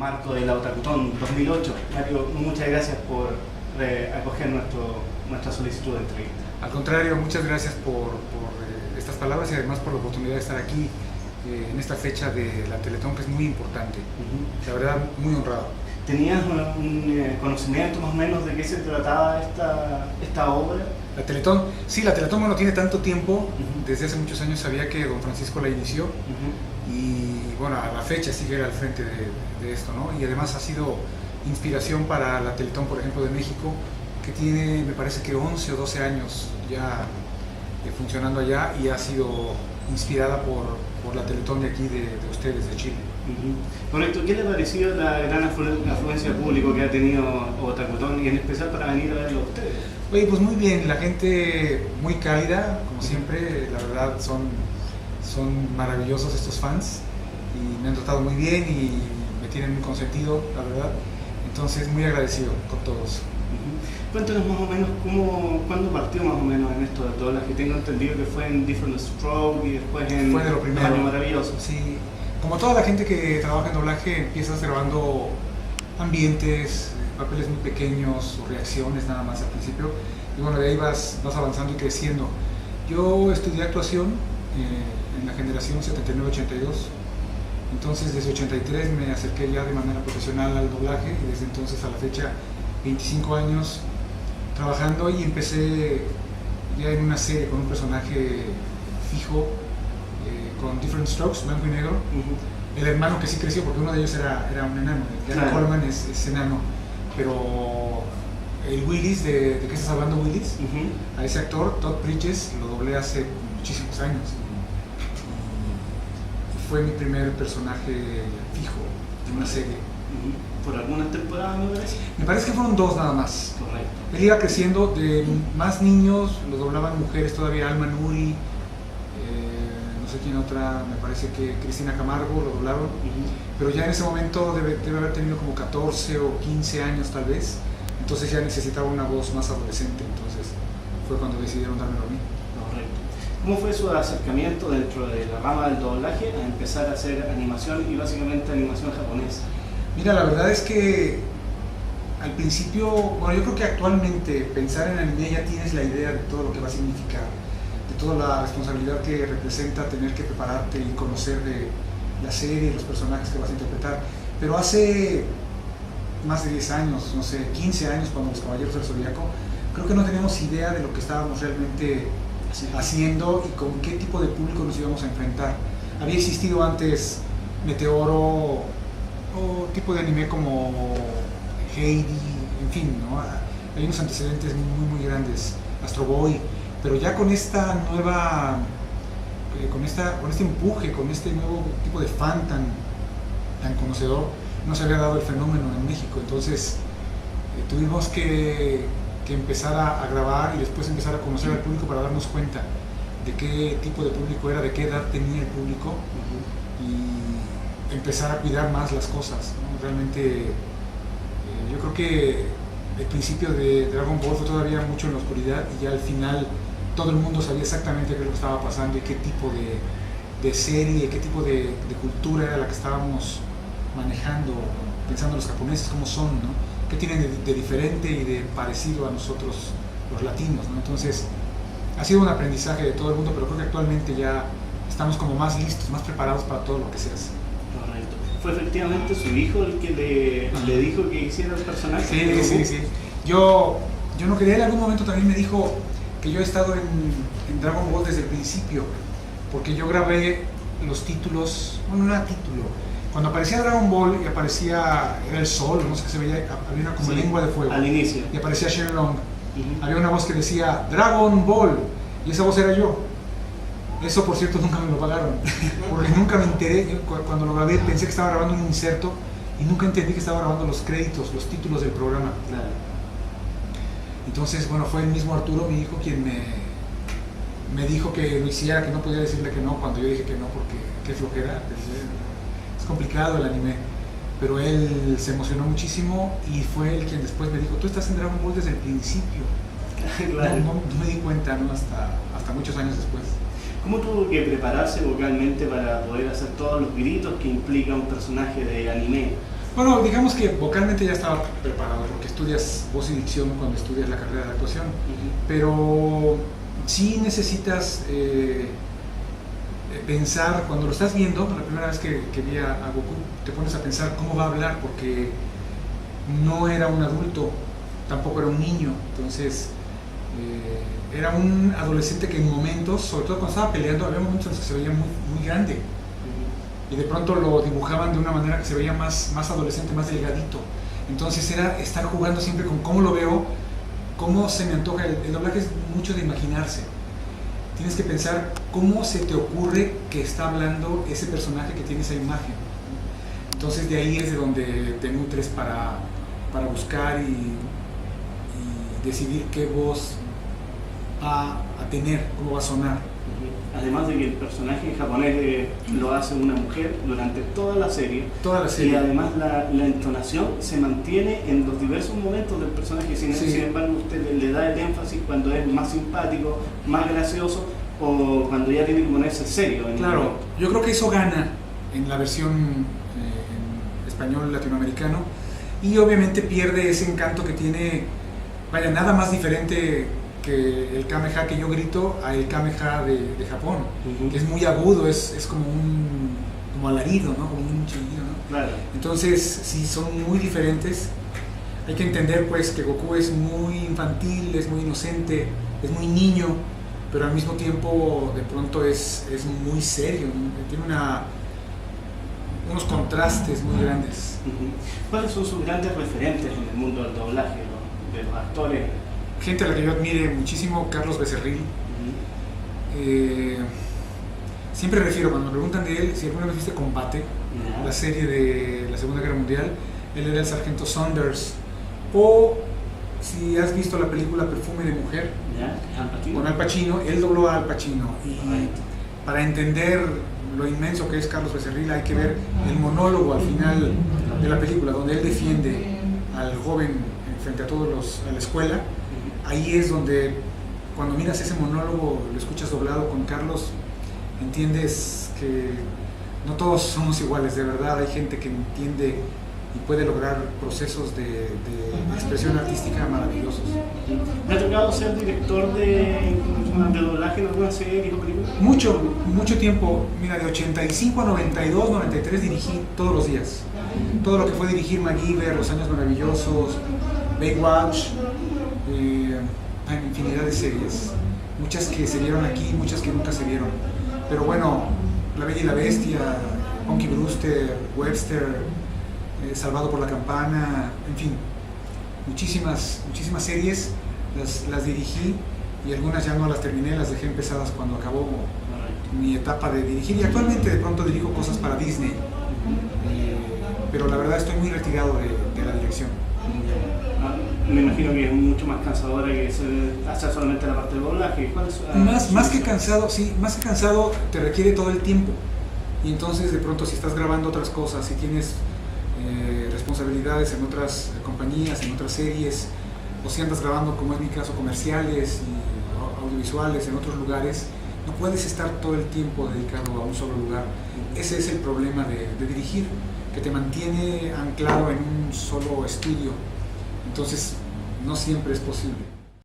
marco de la Otakutón 2008. Mario, muchas gracias por acoger nuestra solicitud de entrevista. Al contrario, muchas gracias por estas palabras y además por la oportunidad de estar aquí en esta fecha de la Teletón, que es muy importante. La verdad, muy honrado. ¿Tenías un conocimiento más o menos de qué se trataba esta obra? La Teletón, sí, la Teletón no tiene tanto tiempo, desde hace muchos años sabía que don Francisco la inició y bueno, a la fecha sigue al frente de esto, ¿no? Y además ha sido inspiración para la Teletón, por ejemplo, de México, que tiene, me parece que 11 o 12 años ya funcionando allá y ha sido inspirada por la Teletón de aquí, de ustedes, de Chile. Correcto. ¿Qué le ha parecido la gran afluencia de público que ha tenido Otakutón y en especial para venir a verlo a ustedes? Oye, pues muy bien, la gente muy cálida, como siempre, la verdad son maravillosos estos fans y me han tratado muy bien y me tienen muy consentido, la verdad. Entonces, muy agradecido con todos. Cuéntanos más o menos cuándo partió más o menos en esto de doblaje. Tengo entendido que fue en Diff'rent Strokes y después en Fue de lo primero. Año Maravilloso. Sí, como toda la gente que trabaja en doblaje, empiezas grabando ambientes, papeles muy pequeños o reacciones nada más al principio. Y bueno, de ahí vas avanzando y creciendo. Yo estudié actuación en la generación 79-82. Entonces desde 83 me acerqué ya de manera profesional al doblaje y desde entonces a la fecha 25 años trabajando y empecé ya en una serie con un personaje fijo con Diff'rent Strokes, blanco y negro. El hermano que sí creció porque uno de ellos era un enano, Gary Coleman es enano, pero el Willis, ¿de qué estás hablando, Willis? A ese actor, Todd Bridges, lo doblé hace muchísimos años. Fue mi primer personaje fijo de una serie. ¿Por algunas temporadas me parece? Me parece que fueron 2 nada más. Correcto. Él iba creciendo, de más niños, lo doblaban mujeres todavía, Alma Nuri, no sé quién otra, me parece que Cristina Camargo lo doblaron, pero ya en ese momento debe haber tenido como 14 o 15 años tal vez, entonces ya necesitaba una voz más adolescente, entonces fue cuando decidieron dármelo a mí. Correcto. ¿Cómo fue su acercamiento dentro de la rama del doblaje a empezar a hacer animación y básicamente animación japonesa? Mira, la verdad es que al principio, bueno, yo creo que actualmente pensar en anime ya tienes la idea de todo lo que va a significar, de toda la responsabilidad que representa tener que prepararte y conocer de la serie y los personajes que vas a interpretar. Pero hace más de 10 años, no sé, 15 años, cuando Los Caballeros del Zodíaco, creo que no teníamos idea de lo que estábamos realmente haciendo y con qué tipo de público nos íbamos a enfrentar. Había existido antes Meteoro, o tipo de anime como Heidi, en fin, ¿no? Hay unos antecedentes muy grandes, Astro Boy, pero ya con esta nueva, con este empuje, con este nuevo tipo de fan tan conocedor, no se había dado el fenómeno en México, entonces tuvimos que empezar a grabar y después empezar a conocer al público para darnos cuenta de qué tipo de público era, de qué edad tenía el público y empezar a cuidar más las cosas, ¿no? Realmente yo creo que el principio de Dragon Ball fue todavía mucho en la oscuridad y ya al final todo el mundo sabía exactamente qué es lo que estaba pasando y qué tipo de serie, qué tipo de cultura era la que estábamos manejando, pensando los japoneses cómo son, ¿no? Qué tienen de diferente y de parecido a nosotros los latinos, ¿no? Entonces ha sido un aprendizaje de todo el mundo, pero creo que actualmente ya estamos como más listos, más preparados para todo lo que se hace. Correcto. ¿Fue efectivamente su hijo el que le dijo que hiciera el personaje? Sí. Yo no quería, en algún momento también me dijo que yo he estado en Dragon Ball desde el principio, porque yo grabé los títulos, bueno, no era título, cuando aparecía Dragon Ball y aparecía, era el sol, no sé qué se veía, había una como lengua de fuego, al inicio, y aparecía Shenlong, había una voz que decía Dragon Ball, y esa voz era yo. Eso, por cierto, nunca me lo pagaron, porque nunca me enteré. Yo, cuando lo grabé pensé que estaba grabando un inserto y nunca entendí que estaba grabando los créditos, los títulos del programa. Claro. Entonces, bueno, fue el mismo Arturo, mi hijo, quien me dijo que lo hiciera, que no podía decirle que no cuando yo dije que no, porque qué flojera. Es complicado el anime, pero él se emocionó muchísimo y fue el quien después me dijo, tú estás en Dragon Ball desde el principio. Claro. No me di cuenta, ¿no? hasta muchos años después. ¿Cómo tuvo que prepararse vocalmente para poder hacer todos los gritos que implica un personaje de anime? Bueno, digamos que vocalmente ya estaba preparado, porque estudias voz y dicción cuando estudias la carrera de actuación, pero sí necesitas pensar, cuando lo estás viendo, la primera vez que vi a Goku, te pones a pensar cómo va a hablar, porque no era un adulto, tampoco era un niño, entonces era un adolescente que en momentos, sobre todo cuando estaba peleando, había momentos en los que se veía muy grande, y de pronto lo dibujaban de una manera que se veía más adolescente, más delgadito. Entonces era estar jugando siempre con cómo lo veo, cómo se me antoja. El doblaje es mucho de imaginarse. Tienes que pensar cómo se te ocurre que está hablando ese personaje que tiene esa imagen. Entonces de ahí es de donde te nutres para buscar y decidir qué voz va a tener, cómo va a sonar. Además de que el personaje en japonés lo hace una mujer durante toda la serie. Y además la entonación se mantiene en los diversos momentos del personaje. Sin embargo, usted le da el énfasis cuando es más simpático, más gracioso, o cuando ya tiene que ponerse serio. Claro, yo creo que eso gana en la versión en español latinoamericano, y obviamente pierde ese encanto que tiene, vaya, nada más diferente que el Kameha que yo grito a el Kameha de Japón, que es muy agudo, es como alarido, ¿no? Como un chillido, ¿no? Claro. Entonces, sí, son muy diferentes. Hay que entender, pues, que Goku es muy infantil, es muy inocente, es muy niño, pero al mismo tiempo, de pronto, es muy serio, ¿no? Tiene unos contrastes muy grandes. ¿Cuáles son sus grandes referentes en el mundo del doblaje, de los actores? Gente a la que yo admire muchísimo, Carlos Becerril. Siempre refiero, cuando me preguntan de él, si alguna vez viste Combate, la serie de la Segunda Guerra Mundial, él era el sargento Saunders. O si has visto la película Perfume de Mujer, con Al Pacino, él dobló a Al Pacino. Y para entender lo inmenso que es Carlos Becerril, hay que ver el monólogo al final de la película, donde él defiende al joven frente a a la escuela. Ahí es donde, cuando miras ese monólogo, lo escuchas doblado con Carlos, entiendes que no todos somos iguales, de verdad. Hay gente que entiende y puede lograr procesos de expresión artística maravillosos. ¿Me ha tocado ser director de doblaje en alguna serie o película? Mucho tiempo. Mira, de 85 a 92, 93 dirigí todos los días. Todo lo que fue dirigir MacGyver, Los Años Maravillosos, Baywatch, infinidad de series, muchas que se vieron aquí, muchas que nunca se vieron, pero bueno, La Bella y la Bestia, Punky Brewster, Webster, Salvado por la Campana, en fin, muchísimas series las dirigí, y algunas ya no las terminé, las dejé empezadas cuando acabó mi etapa de dirigir, y actualmente de pronto dirijo cosas para Disney, pero la verdad estoy muy retirado de la dirección. Me imagino que es mucho más cansadora que hacer solamente la parte del doblaje. Más que cansado, sí, más que cansado te requiere todo el tiempo. Y entonces de pronto, si estás grabando otras cosas, si tienes responsabilidades en otras compañías, en otras series, o si andas grabando, como es mi caso, comerciales y audiovisuales en otros lugares, no puedes estar todo el tiempo dedicado a un solo lugar. Ese es el problema de dirigir, que te mantiene anclado en un solo estudio. Entonces, no siempre es posible.